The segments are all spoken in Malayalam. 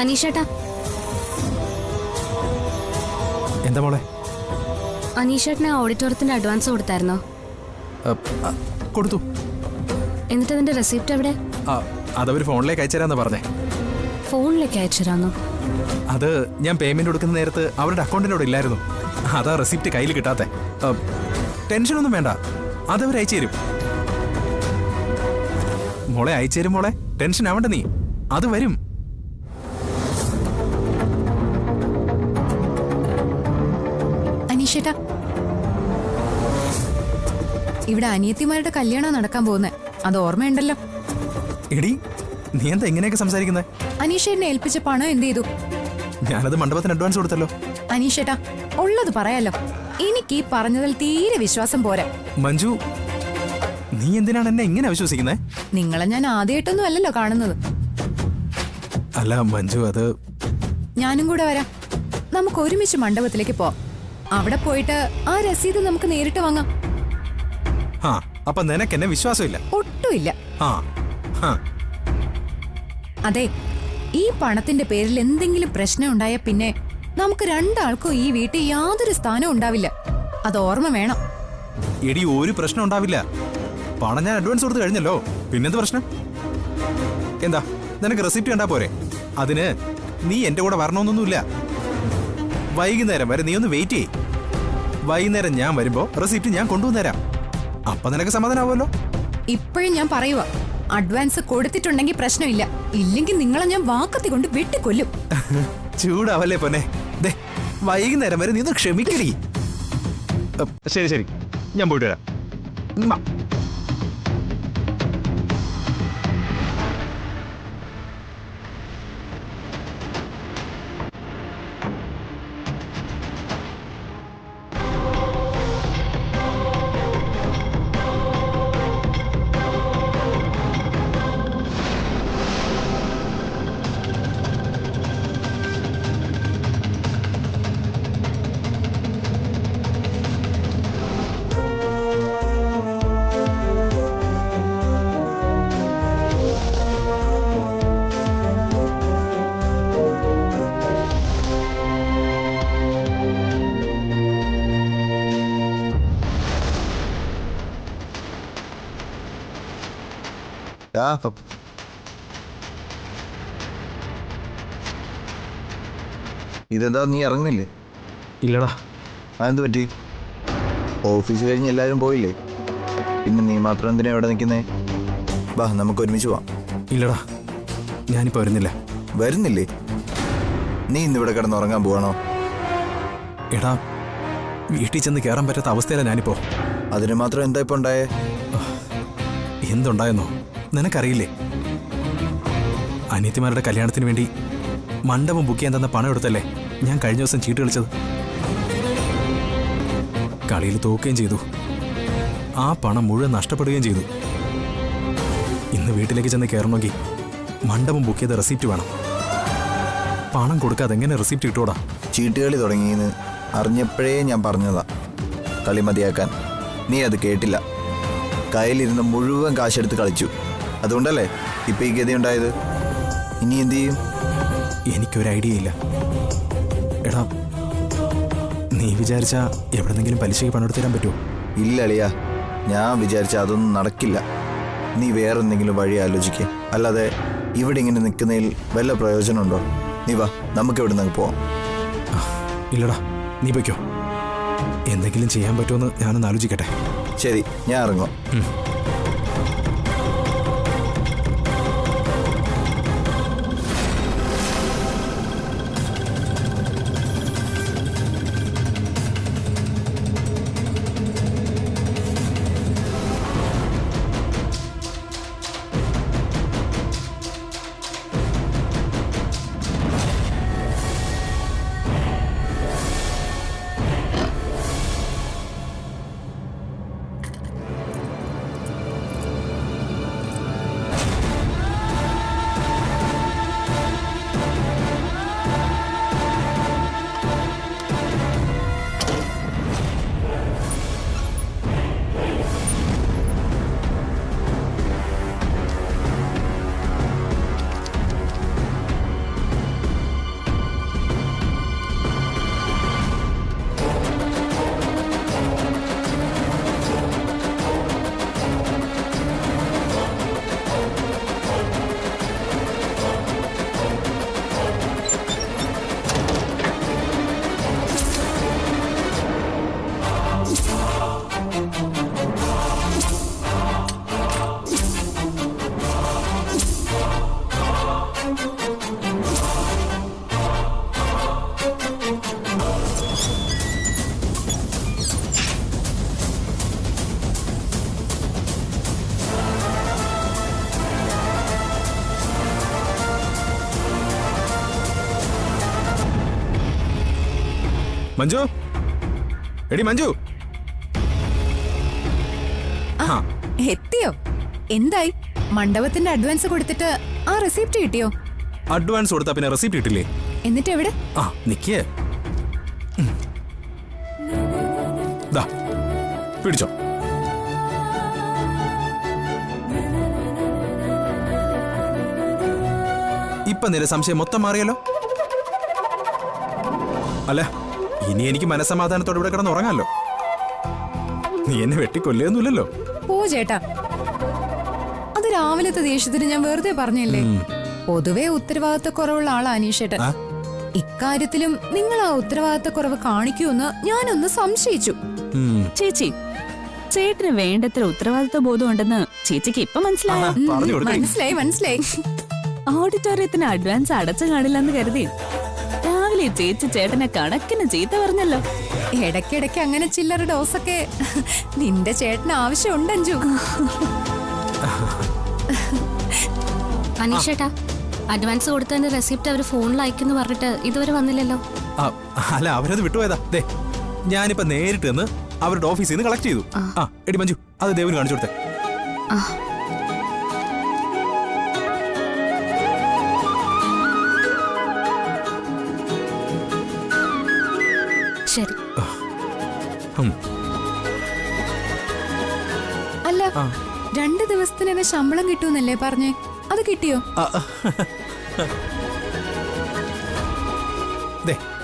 അനീഷേട്ടാ, എന്താ മോളെ? അനീഷേട്ടന് ഓഡിറ്റോറിയത്തിന്റെ അഡ്വാൻസ് കൊടുത്തായിരുന്നോ? കൊടുത്തു. എന്നിട്ട് അതിന്റെ റെസിപ്റ്റ് എവിടെ? അതവർ ഫോണിലേക്ക് അയച്ചുതരാന്നാ പറഞ്ഞേ. ഫോണിലേക്ക് അയച്ചുതരാന്നോ? അത് ഞാൻ പേയ്മെന്റ് കൊടുക്കുന്ന നേരത്ത് അവരുടെ അക്കൗണ്ടിനോട് ഇല്ലായിരുന്നു. അതാ റെസിപ്റ്റ് കയ്യിൽ കിട്ടാത്തെ. ടെൻഷനൊന്നും വേണ്ട, അതവർ അയച്ചു തരും. മോളെ അയച്ചു തരും മോളെ, ടെൻഷൻ ആവണ്ട നീ, അത് വരും. അനീഷേട്ടാ, ഇവിടെ അനിയത്തിമാരുടെ കല്യാണം നടക്കാൻ പോകുന്നേ, അത് ഓർമ്മയുണ്ടല്ലോ. എടി, നീ എന്താ ഇങ്ങനെയൊക്കെ സംസാരിക്കുന്നത്? അനീഷേട്ടനെ ഏൽപ്പിച്ച പണം എന്ത് ചെയ്തു? ഞാനത് മണ്ഡപത്തിന് അഡ്വാൻസ് കൊടുത്തല്ലോ. അനീഷേട്ടാ, ഉള്ളത് പറയാലോ. എനിക്ക് ഈ പറഞ്ഞതിൽ തീരെ വിശ്വാസം പോരാ. മഞ്ജു, നീ എന്തിനാണ് എന്നെ ഇങ്ങനെ വിശ്വസിക്കുന്നത്? നിങ്ങളെ ഞാൻ ആദ്യമായിട്ടൊന്നും അല്ലല്ലോ കാണുന്നത്. അല്ല മഞ്ജു, അത് ഞാനും കൂടെ വരാം. നമുക്ക് ഒരുമിച്ച് മണ്ഡപത്തിലേക്ക് പോവാം. അവിടെ പോയിട്ട് ആ രസീത് നമുക്ക് നേരിട്ട് വാങ്ങാം. അപ്പൊ നിനക്ക് എന്നെ വിശ്വാസമില്ല? ഒട്ടുമില്ല. അതെ, ഈ പണത്തിന്റെ പേരിൽ എന്തെങ്കിലും പ്രശ്നം ഉണ്ടായ പിന്നെ നമുക്ക് രണ്ടാൾക്കും ഈ വീട്ടിൽ യാതൊരു സ്ഥാനവും ഉണ്ടാവില്ല. അത് ഓർമ്മ വേണം. എടി, ഒരു പ്രശ്നം ഉണ്ടാവില്ല. പണം ഞാൻ അഡ്വാൻസ് കൊടുത്തു കഴിഞ്ഞല്ലോ, പിന്നെന്ത് പ്രശ്നം? എന്താ, നിനക്ക് റെസിപ്റ്റ് കണ്ടാ പോരെ? അതിന് നീ എന്റെ കൂടെ വരണമെന്നൊന്നുമില്ല. വൈകുന്നേരം വരെ നീ ഒന്ന് വെയിറ്റ് ചെയ്യ്. വൈകുന്നേരം ഞാൻ വരുമ്പോ റെസിപ്റ്റ് ഞാൻ കൊണ്ടുവന്നേരാം. അപ്പൊ നിനക്ക് സമാധാനാവുമല്ലോ. ഇപ്പോഴും ഞാൻ പറയുക, അഡ്വാൻസ് കൊടുത്തിട്ടുണ്ടെങ്കിൽ പ്രശ്നമില്ല, ഇല്ലെങ്കിൽ നിങ്ങളെ ഞാൻ വാക്കത്തി കൊണ്ട് വെട്ടിക്കൊല്ലും. ചൂടാവല്ലേ പൊന്നെ. വൈകുന്നേരം വരെ നീ ഒന്ന് ക്ഷമിക്കടി. ശരി ശരി, ഞാൻ പോയിട്ട് വരാം. ഇതെന്താ, നീ ഇറങ്ങുന്നില്ലേ? ഇല്ലടാ. അതെന്ത് പറ്റി? ഓഫീസ് കഴിഞ്ഞ് എല്ലാവരും പോയില്ലേ, പിന്നെ നീ മാത്രം എന്തിനാ ഇവിടെ നിൽക്കുന്നേ? വാ, നമുക്ക് ഒരുമിച്ച് പോവാം. ഇല്ലടാ, ഞാനിപ്പോ വരുന്നില്ല. വരുന്നില്ലേ? നീ ഇന്നിവിടെ കിടന്നുറങ്ങാൻ പോവാണോ? എടാ, വീട്ടിൽ ചെന്ന് കയറാൻ പറ്റാത്ത അവസ്ഥയിലാണ് ഞാനിപ്പോ. അതിന് മാത്രം എന്താ ഇപ്പൊ ഉണ്ടായേ? എന്തുണ്ടായെന്നോ നിനക്കറിയില്ലേ? അനിയത്തിമാരുടെ കല്യാണത്തിന് വേണ്ടി മണ്ഡപം ബുക്ക് ചെയ്യാൻ തന്ന പണം എടുത്തല്ലേ ഞാൻ കഴിഞ്ഞ ദിവസം ചീട്ട് കളിച്ചത്. കളിയിൽ തോക്കുകയും ചെയ്തു. ആ പണം മുഴുവൻ നഷ്ടപ്പെടുകയും ചെയ്തു. ഇന്ന് വീട്ടിലേക്ക് ചെന്ന് കയറണമെങ്കിൽ മണ്ഡപം ബുക്ക് ചെയ്ത റെസിപ്റ്റ് വേണം. പണം കൊടുക്കാതെ എങ്ങനെ റെസിപ്റ്റ് കിട്ടൂടാ? ചീട്ടുകളി തുടങ്ങിയെന്ന് അറിഞ്ഞപ്പോഴേ ഞാൻ പറഞ്ഞതാ കളി മതിയാക്കാൻ. നീ അത് കേട്ടില്ല. കയ്യിലിരുന്ന് മുഴുവൻ കാശെടുത്ത് കളിച്ചു. അതുകൊണ്ടല്ലേ ഇപ്പം ഈ ഗതി ഉണ്ടായത്. ഇനി എന്തു ചെയ്യും? എനിക്കൊരു ഐഡിയ ഇല്ല. എടാ, നീ വിചാരിച്ച എവിടെന്നെങ്കിലും പലിശയ്ക്ക് പണം എടുത്തു തരാൻ പറ്റുമോ? ഇല്ല അളിയാ, ഞാൻ വിചാരിച്ച അതൊന്നും നടക്കില്ല. നീ വേറെ എന്തെങ്കിലും വഴി ആലോചിക്കുക. അല്ലാതെ ഇവിടെ ഇങ്ങനെ നിൽക്കുന്നതിൽ വല്ല പ്രയോജനമുണ്ടോ? നീ വാ, നമുക്ക് ഇവിടെ നിന്ന് പോവാം. ഇല്ലടാ, നീ പൊയ്ക്കോ. എന്തെങ്കിലും ചെയ്യാൻ പറ്റുമെന്ന് ഞാനൊന്ന് ആലോചിക്കട്ടെ. ശരി, ഞാൻ ഇറങ്ങും. മഞ്ജു, എടി മഞ്ജു. ആ, എത്തിയോ? എന്തായി? മണ്ഡപത്തിന്റെ അഡ്വാൻസ് കൊടുത്തിട്ട് ആ റെസിപ്റ്റ് കിട്ടിയോ? അഡ്വാൻസ് കൊടുത്താ പിന്നെ റെസിപ്റ്റ് കിട്ടില്ലേ? എന്നിട്ട് എവിടെ? ആ, നിക്കേ. ദാ, പിടിച്ചോ. ഇപ്പൊ നിന്റെ സംശയം മൊത്തം മാറിയല്ലോ. അല്ല, ഇനി എനിക്ക് മനസ്സമാധാനത്തോടെ ഇവിടെ കിടന്ന് ഉറങ്ങാമല്ലോ. നീ എന്നെ വെട്ടിക്കൊല്ലുന്നില്ലല്ലോ. ഓ ചേട്ടാ, അത് രാവിലത്തെ ദേഷ്യത്തിന് ഞാൻ വെറുതെ പറഞ്ഞല്ലേ. പൊതുവെ ഉത്തരവാദിത്തക്കുറവുള്ള ആളാ അനീഷേട്ടൻ. ഇക്കാര്യത്തിലും നിങ്ങൾ ആ ഉത്തരവാദിത്തക്കുറവ് കാണിക്കുമെന്ന് ഞാനൊന്ന് സംശയിച്ചു. ചേച്ചി, ചേട്ടന് വേണ്ടത്ര ഉത്തരവാദിത്വ ബോധം ഉണ്ടെന്ന് ചേച്ചിക്ക് ഇപ്പൊ മനസ്സിലായോ? മനസ്സിലായി. ഓഡിറ്റോറിയത്തിന് അഡ്വാൻസ് അടച്ചു കാണില്ലെന്ന് കരുതി രാവിലെ ചേച്ചി ചേട്ടനെ കണക്കിന് ചീത്ത പറഞ്ഞല്ലോ. ഇടയ്ക്കിടയ്ക്ക് അങ്ങനെ ചില്ലറ ഡോസൊക്കെ നിന്റെ ചേട്ടന് ആവശ്യമുണ്ട് അഞ്ജു. അനീഷേട്ടാ, അഡ്വാൻസ് കൊടുത്തതിന്റെ റെസിപ്റ്റ് അവർ ഫോണിൽ അയക്കുന്നു പറഞ്ഞിട്ട് ഇതുവരെ വന്നില്ലല്ലോ. അല്ല, അവരത് വിട്ടുപോയതാ. ദേ, ഞാനിപ്പോ നേരിട്ട് നിന്ന് അവരുടെ ഓഫീസിൽ നിന്ന് കളക്ട് ചെയ്തു. ആ, എടി മഞ്ജു, അത് ദേവിന് കാണിച്ചു കൊടുത്തേ. ശരി. അല്ല, 2 ദിവസത്തിനകം ശമ്പളം കിട്ടൂന്നല്ലേ പറഞ്ഞേ? അത് കിട്ടിയോ?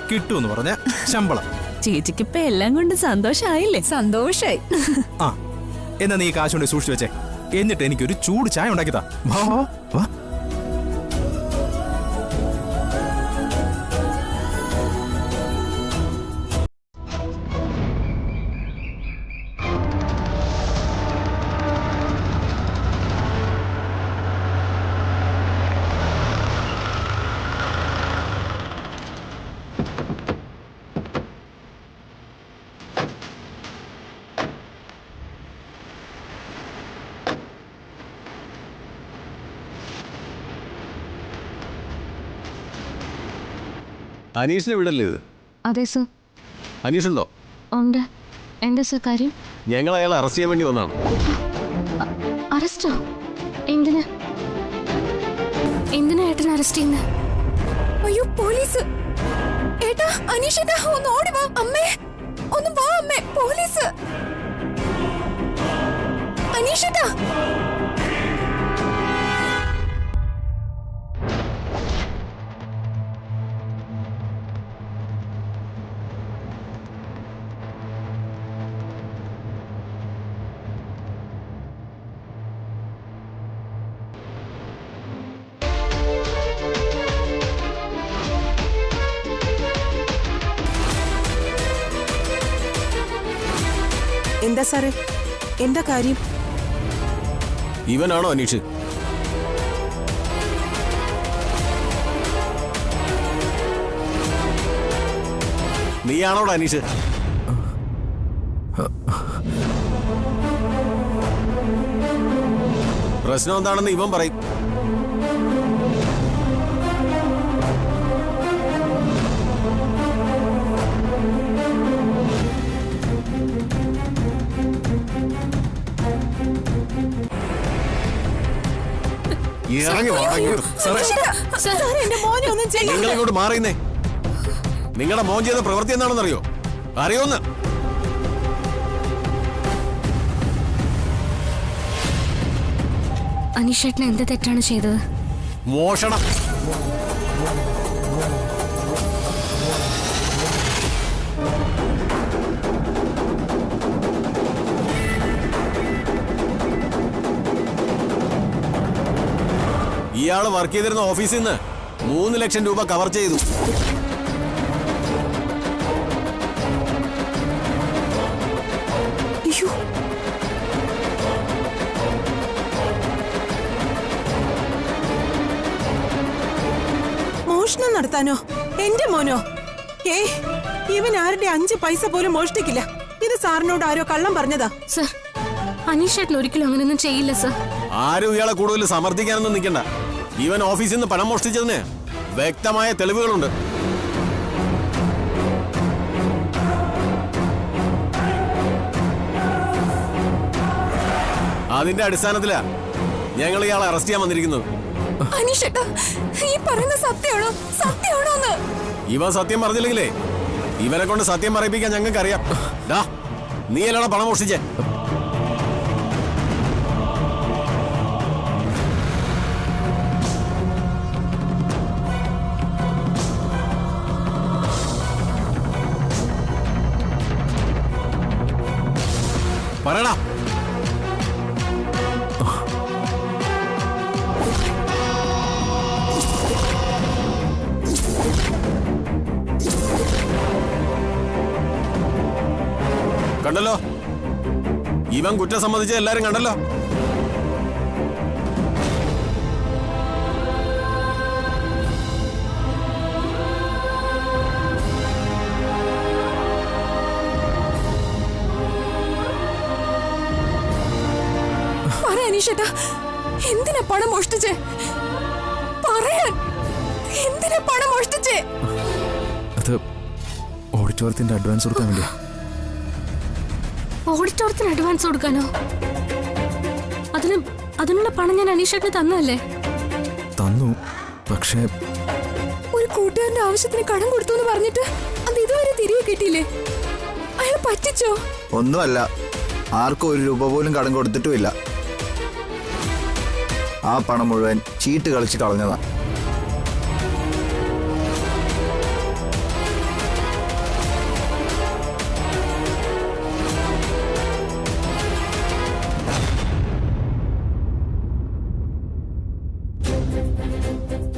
കിട്ടൂന്ന് പറഞ്ഞ ശമ്പളം. ചേച്ചിക്ക് ഇപ്പൊ എല്ലാം കൊണ്ട് സന്തോഷായില്ലേ? സന്തോഷായി. ആ, എന്നാ നീ കാശ് കൊണ്ട് സൂക്ഷിച്ചു വെച്ചേ. എന്നിട്ട് എനിക്കൊരു ചൂട് ചായ ഉണ്ടാക്കിത്താ. വാ വാ വാ. അനീഷിനെ വിടല്ലേ ഇത്? അതെ സർ. അനീഷുണ്ടോ? ഉണ്ട്. എന്താ സർ കാര്യം? ഞങ്ങൾ അയാളെ അറസ്റ്റ് ചെയ്യാൻ വേണ്ടി വന്നതാണ്. അറസ്റ്റോ? എന്തിനാ ഏട്ടൻ അറസ്റ്റ് ചെയ്യുന്നത്? അയ്യോ, പോലീസ്! ഏട്ടാ, അനീഷേട്ടാ, ഒന്ന് ഓടി വാ. അമ്മേ, ഒന്ന് വാ അമ്മേ. പോലീസ്! അനീഷേട്ടാ! എന്താ സാറേ, എന്താ കാര്യം? ഇവനാണോ അനീഷ്? നീയാണോടാ അനീഷ്? പ്രശ്നം എന്താണെന്ന് ഇവൻ പറയും. ഇറങ്ങി നിങ്ങളിങ്ങോട്ട് മാറിയുന്നേ. നിങ്ങളുടെ മോൻ ചെയ്ത പ്രവൃത്തി എന്താണെന്നറിയോ? അറിയോന്ന്? അനീഷേട്ടൻ എന്ത് തെറ്റാണ് ചെയ്തത്? മോഷണം. ഇയാള് വർക്ക് ചെയ്തിരുന്ന ഓഫീസിൽ നിന്ന് 3 ലക്ഷം രൂപ കവർ ചെയ്തു. മോഷണം നടത്താനോ? എന്റെ മോനോ? ഇവൻ ആരുടെ 5 പൈസ പോലും മോഷ്ടിക്കില്ല. ഇത് സാറിനോട് ആരോ കള്ളം പറഞ്ഞതാ. സർ, അനീഷേട്ടൻ ഒരിക്കലും അങ്ങനെയൊന്നും ചെയ്യില്ല സർ. ആരും ഇയാളെ കൂടുതൽ സമർത്ഥിക്കാനൊന്നും നിൽക്കണ്ട. ഇവൻ ഓഫീസിൽ നിന്ന് പണം മോഷ്ടിച്ചതിന് വ്യക്തമായ തെളിവുകളുണ്ട്. അതിന്റെ അടിസ്ഥാനത്തിലാ ഞങ്ങൾ ഇയാളെ അറസ്റ്റ് ചെയ്യാൻ വന്നിരിക്കുന്നത്. അനീഷേട്ടാ, ഈ പറയുന്ന സത്യമാണോ? സത്യമാണോന്ന്? ഇവ സത്യം പറഞ്ഞില്ലെങ്കിലേ ഇവരെ കൊണ്ട് സത്യം പറയിപ്പിക്കാൻ ഞങ്ങൾക്ക് അറിയാം. നീ അല്ലടാ പണം മോഷ്ടിച്ചേ. പറയടാ. കണ്ടല്ലോ, ഇവൻ കുറ്റം സംബന്ധിച്ച് എല്ലാരും കണ്ടല്ലോ. പറ അനീഷേട്ടാ, എന്തിനാ പണം മോഷ്ടിച്ചേ? പറയാൻ, എന്തിനാ പണം മോഷ്ടിച്ചേ? അത് ഓഡിറ്റോറിയത്തിന്റെ അഡ്വാൻസ് കൊടുക്കാൻ വേണ്ടിയാ. ഓഡിറ്റോറിയത്തിന് അഡ്വാൻസ് കൊടുക്കാനോ? അതിനുള്ള പണം ഞാൻ അനീഷേട്ടന് തന്നല്ലേ? തന്നു, പക്ഷേ ഒരു കൂട്ടുകാരന്റെ ആവശ്യത്തിന് കടം കൊടുത്തു എന്ന് പറഞ്ഞിട്ട് അത് ഇതുവരെ തിരികെ കിട്ടിയില്ലേ? അയാൾ പറ്റിച്ചോ? ഒന്നുമല്ല, ആർക്കും ഒരു രൂപ പോലും കടം കൊടുത്തിട്ടുമില്ല. ആ പണം മുഴുവൻ ചീട്ട് കളിച്ച് കളഞ്ഞതാ.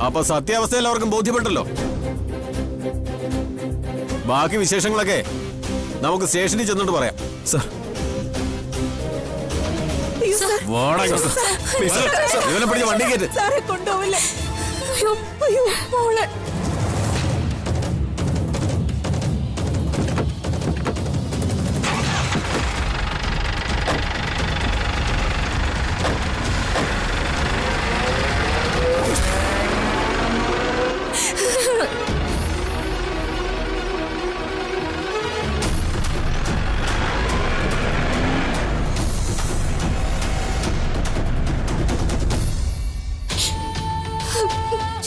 അപ്പൊ സത്യാവസ്ഥ എല്ലാവർക്കും ബോധ്യപ്പെട്ടല്ലോ. ബാക്കി വിശേഷങ്ങളൊക്കെ നമുക്ക് സ്റ്റേഷനിൽ ചെന്നിട്ട് പറയാം. സർ, ഇവനെ പിടിച്ച് വണ്ടി കയറ്റ്. സാറെ കൊണ്ടുപോവില്ലേ? അയ്യോ, അയ്യോ, മോളെ.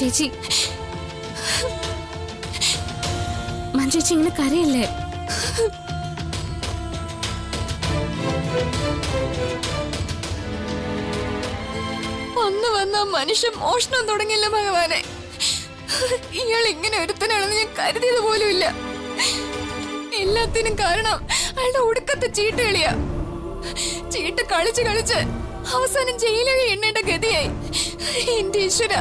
ചേച്ചി, മഞ്ജേച്ചി ഇങ്ങനെ കരയല്ലേ? വന്ന മനുഷ്യൻ മോഷണം തുടങ്ങിയല്ലോ ഭഗവാനെ. ഇയാൾ ഇങ്ങനെ ഒരുത്തനാണെന്ന് ഞാൻ കരുതിയത് പോലുമില്ല. എല്ലാത്തിനും കാരണം അയാളുടെ ഒടുക്കത്തെ ചീട്ട് കളിയാ. ചീട്ട് കളിച്ച് കളിച്ച് അവസാനം ജയിലഴി എണ്ണേണ്ട ഗതിയായി. എന്റെ ഈശ്വര,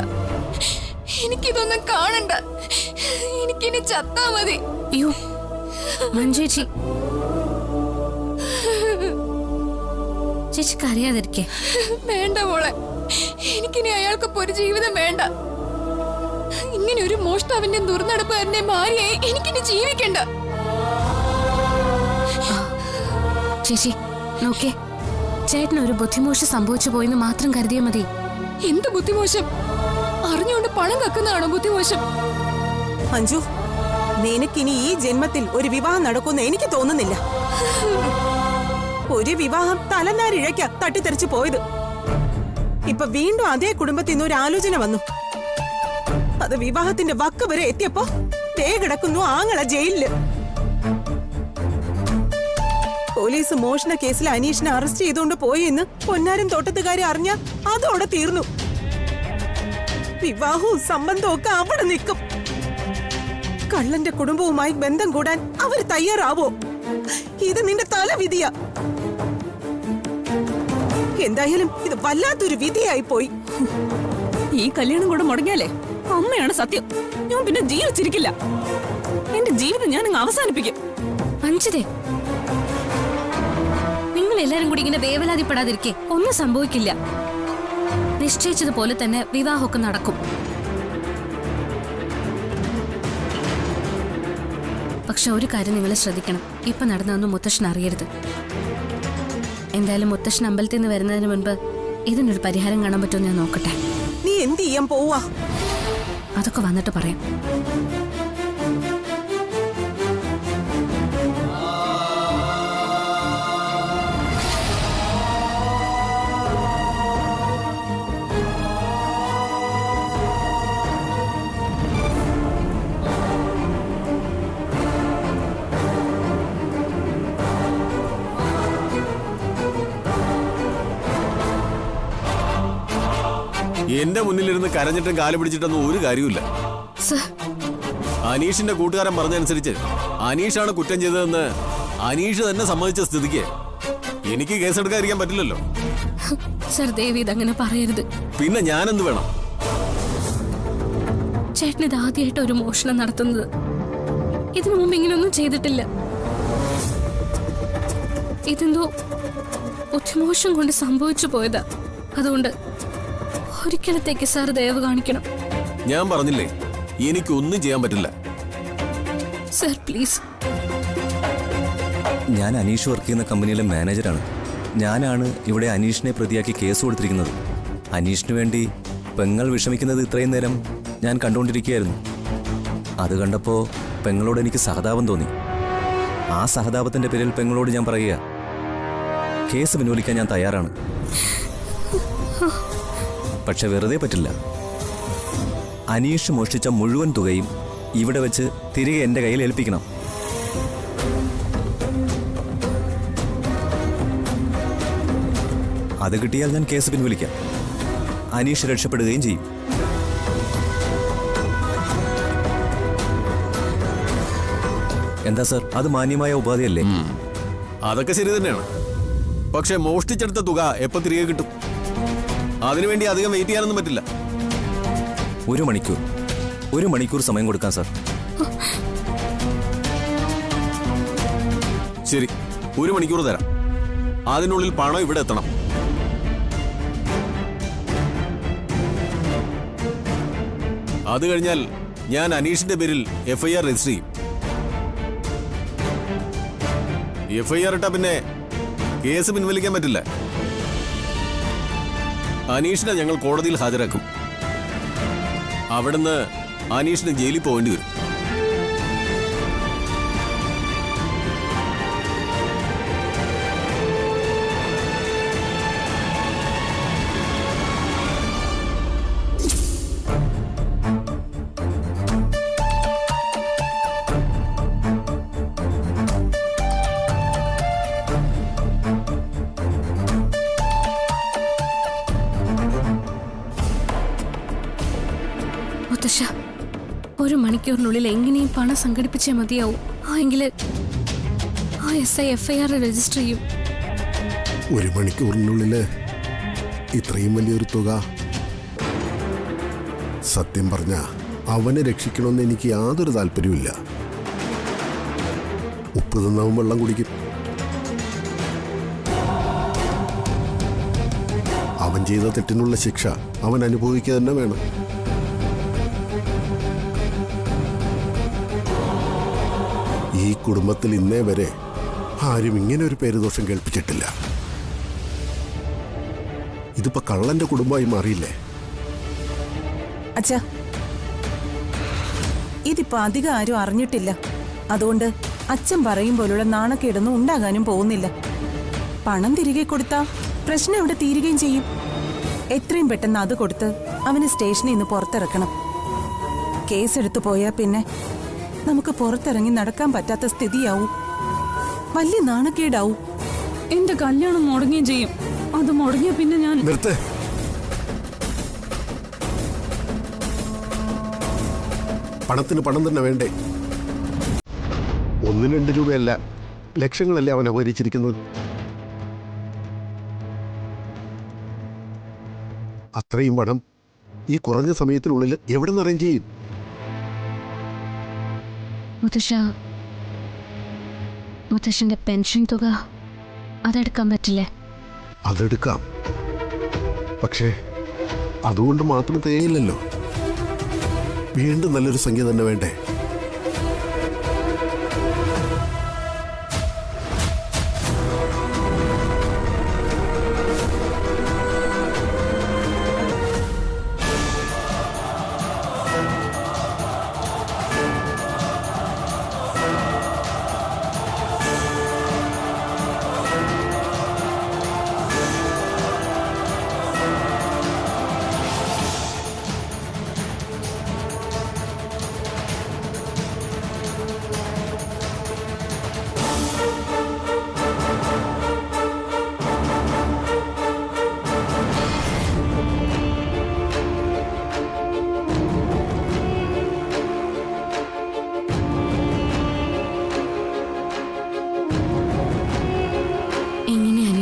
എനിക്കിതൊന്നും കാണണ്ട. എനിക്കിനി ചത്താ മതി. അയ്യോ മഞ്ജേച്ചി, ചേച്ചി കരയാതിരിക്കേ. വേണ്ട മോളെ, എനിക്കിനി അയാൾക്കൊപ്പം ഒരു ജീവിതം വേണ്ട. ഇങ്ങനെ ഒരു മോഷ്ടാവിന്റെ ദുർനടപ്പുകാരന്റെ ഭാര്യയായി എനിക്കിനി ജീവിക്കണ്ട. ചേച്ചി നോക്കേ, ചേട്ടന് ഒരു ബുദ്ധിമോശം സംഭവിച്ചു പോയെന്ന് മാത്രം കരുതിയാൽ മതി. എന്ത് ബുദ്ധിമോശം? അറിഞ്ഞുകൊണ്ട് പണം കക്കുന്നതാണോ ബുദ്ധിമോശം? അഞ്ജു, നിനക്കിനി ഈ ജന്മത്തിൽ ഒരു വിവാഹം നടക്കുമെന്ന് എനിക്ക് തോന്നുന്നില്ല. ഒരു വിവാഹം തലനാരിഴയ്ക്ക തട്ടിത്തെറിച്ച് പോയത്. ഇപ്പൊ വീണ്ടും അതേ കുടുംബത്തിൽ നിന്ന് ഒരു ആലോചന വന്നു. അത് വിവാഹത്തിന്റെ വക്ക് വരെ എത്തിയപ്പോ ദേ കിടക്കുന്നു ആങ്ങള ജയിലില്. പോലീസ് മോഷണ കേസിൽ അനീഷിനെ അറസ്റ്റ് ചെയ്തുകൊണ്ട് പോയെന്ന് പൊന്നാരൻ തോട്ടത്തുകാരെ അറിഞ്ഞ അതോടെ തീർന്നു. വിവാഹവും സംബന്ധവും ഒക്കെ അവിടെ നിൽക്കും. കള്ളന്റെ കുടുംബവുമായി ബന്ധം കൂടാൻ അവർ തയ്യാറാവോ? ഇത് നിന്റെ തലവിധിയാ. എന്തായാലും ഇത് വല്ലാത്തൊരു വിധിയായി പോയി. ഈ കല്യാണം കൂടെ മുടങ്ങിയാലേ അമ്മയാണ് സത്യം. ഞാൻ പിന്നെ ജീവിച്ചിരിക്കില്ല. എന്റെ ജീവിതം ഞാൻ അങ്ങ് അവസാനിപ്പിക്കും. അഞ്ജിതേ, നിങ്ങൾ എല്ലാരും കൂടി ഇങ്ങനെ വേവലാതിപ്പെടാതിരിക്കേ. ഒന്നും സംഭവിക്കില്ല. നിശ്ചയിച്ചതുപോലെ തന്നെ വിവാഹമൊക്കെ നടക്കും. പക്ഷെ ഒരു കാര്യം നിങ്ങൾ ശ്രദ്ധിക്കണം. ഇപ്പൊ നടന്നതൊന്നും മുത്തശ്ശൻ അറിയരുത്. എന്തായാലും മുത്തശ്ശൻ അമ്പലത്തിൽ നിന്ന് വരുന്നതിന് മുൻപ് ഇതിനൊരു പരിഹാരം കാണാൻ പറ്റുമോ ഞാൻ നോക്കട്ടെ. നീ എന്ത് ചെയ്യാൻ പോവാ? അതൊക്കെ വന്നിട്ട് പറയാം. എന്റെ മുന്നിലിരുന്ന് കരഞ്ഞിട്ടും കാല് പിടിച്ചിട്ടൊന്നും ഒരു കാര്യമില്ല. സർ, അനീഷിന്റെ കൂട്ടുകാരൻ പറഞ്ഞനുസരിച്ച് അനീഷാണ് കുറ്റം ചെയ്തതെന്ന് അനീഷ് തന്നെ സമ്മതിച്ച സ്ഥിതിക്ക് എനിക്ക് കേസെടുക്കാതിരിക്കാൻ പറ്റില്ലല്ലോ. സർ ദേവി ഇതങ്ങനെ പറയരുത്. പിന്നെ ഞാനെന്ത് വേണം? ചേട്ടൻ ഇത് ആദ്യമായിട്ട് ഒരു മോഷണം നടത്തുന്നത്. ഇതിനു മുമ്പ് ഇങ്ങനെയൊന്നും ചെയ്തിട്ടില്ല. ഇതെന്തോ ബുദ്ധിമോശം കൊണ്ട് സംഭവിച്ചു പോയതാ. അതുകൊണ്ട് ഒരിക്കലത്തേക്ക് സാർ ദയവ് കാണിക്കണം. ഞാൻ പറഞ്ഞില്ലേ, എനിക്കൊന്നും ചെയ്യാൻ പറ്റില്ല. Sir please. ഞാൻ അനീഷ് വർക്ക് ചെയ്യുന്ന കമ്പനിയിലെ മാനേജറാണ്. ഞാനാണ് ഇവിടെ അനീഷിനെ പ്രതിയാക്കി കേസ് കൊടുത്തിരിക്കുന്നത്. അനീഷിന് വേണ്ടി പെങ്ങൾ വിഷമിക്കുന്നത് ഇത്രയും നേരം ഞാൻ കണ്ടുകൊണ്ടിരിക്കുകയായിരുന്നു. അത് കണ്ടപ്പോൾ പെങ്ങളോട് എനിക്ക് സഹതാപം തോന്നി. ആ സഹതാപത്തിൻ്റെ പേരിൽ പെങ്ങളോട് ഞാൻ പറയുക, കേസ് പിൻവലിക്കാൻ ഞാൻ തയ്യാറാണ്. പക്ഷെ വെറുതെ പറ്റില്ല. അനീഷ് മോഷ്ടിച്ച മുഴുവൻ തുകയും ഇവിടെ വെച്ച് തിരികെ എൻ്റെ കയ്യിൽ ഏൽപ്പിക്കണം. അത് കിട്ടിയാൽ ഞാൻ കേസ് പിൻവലിക്കാം. അനീഷ് രക്ഷപ്പെടുകയും ചെയ്യും. എന്താ സർ, അത് മാന്യമായ ഉപാധിയല്ലേ? അതൊക്കെ ശരി തന്നെയാണ്. പക്ഷെ മോഷ്ടിച്ചെടുത്ത തുക എപ്പോ തിരികെ കിട്ടും? അതിനുവേണ്ടി അധികം വെയിറ്റ് ചെയ്യാനൊന്നും പറ്റില്ല. ഒരു മണിക്കൂർ സമയം കൊടുക്കാം സർ. ശരി, 1 മണിക്കൂർ തരാം. അതിനുള്ളിൽ പണം ഇവിടെ എത്തണം. അത് കഴിഞ്ഞാൽ ഞാൻ അനീഷിന്റെ പേരിൽ FIR രജിസ്റ്റർ ചെയ്യും. FIR ഇട്ടാ പിന്നെ കേസ് പിൻവലിക്കാൻ പറ്റില്ല. അനീഷിനെ ഞങ്ങൾ കോടതിയിൽ ഹാജരാക്കും. അവിടുന്ന് അനീഷിന് ജയിലിൽ പോകേണ്ടി വരും. മുത്തശ്ശ, 1 മണിക്കൂറിനുള്ളിൽ എങ്ങനെയും പണം സംഘടിപ്പിച്ചേ മതിയാവും. എങ്കില് ആ SI FIR രജിസ്റ്റർ ചെയ്യും. 1 മണിക്കൂറിനുള്ളില് ഇത്രയും വലിയൊരു തുക? സത്യം പറഞ്ഞ അവനെ രക്ഷിക്കണമെന്ന് എനിക്ക് യാതൊരു താല്പര്യമില്ല. ഉപ്പ് തിന്നവൻ വെള്ളം കുടിക്കും. അവൻ ചെയ്ത തെറ്റിനുള്ള ശിക്ഷ അവൻ അനുഭവിക്കുക തന്നെ വേണം. ഈ കുടുംബത്തിൽ ഇന്നേ വരെ ആരും ഇങ്ങനെ ഒരു പേരുദോഷം കേൾപ്പിച്ചിട്ടില്ല. ഇതിപ്പോ കള്ളന്റെ കുടുംബമായി മാറിയില്ലേ? അച്ഛാ, ഇതിപ്പോ അധികം ആരും അറിഞ്ഞിട്ടില്ല. അതുകൊണ്ട് അച്ഛൻ പറയും പോലുള്ള നാണക്കേടൊന്നും ഉണ്ടാകാനും പോകുന്നില്ല. പണം തിരികെ കൊടുത്താ പ്രശ്നം ഇവിടെ തീരുകയും ചെയ്യും. എത്രയും പെട്ടെന്ന് അത് കൊടുത്ത് അവന് സ്റ്റേഷനിൽ നിന്ന് പുറത്തിറക്കണം. കേസെടുത്തു പോയാ പിന്നെ നമുക്ക് പുറത്തിറങ്ങി നടക്കാൻ പറ്റാത്ത സ്ഥിതിയാവും. വലിയ നാണക്കേടാവും. എന്റെ കല്യാണം മുടങ്ങുകയും ചെയ്യും. അത് മുടങ്ങിയ പിന്നെ ഞാൻ നിർത്ത്. പണത്തിന് പണം തന്നെ വേണ്ടേ? 1-2 രൂപയല്ല, ലക്ഷങ്ങളല്ലേ അവൻ അപഹരിച്ചിരിക്കുന്നത്. അത്രയും പണം ഈ കുറഞ്ഞ സമയത്തിനുള്ളിൽ എവിടെ നിന്ന് അറേഞ്ച് ചെയ്യും? മുത്തശ്ശന്റെ പെൻഷൻ തുക അതെടുക്കാൻ പറ്റില്ലേ? അതെടുക്കാം. പക്ഷേ അതുകൊണ്ട് മാത്രം തികയില്ലല്ലോ. വീണ്ടും നല്ലൊരു സംഖ്യ തന്നെ വേണ്ടേ?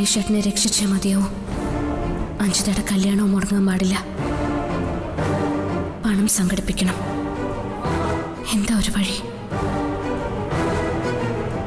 അനീഷേട്ടനെ രക്ഷിച്ചേ മതിയാവും. അഞ്ജിതയുടെ കല്യാണവും മുടങ്ങാൻ പാടില്ല. പണം സംഘടിപ്പിക്കണം. എന്താ ഒരു വഴി?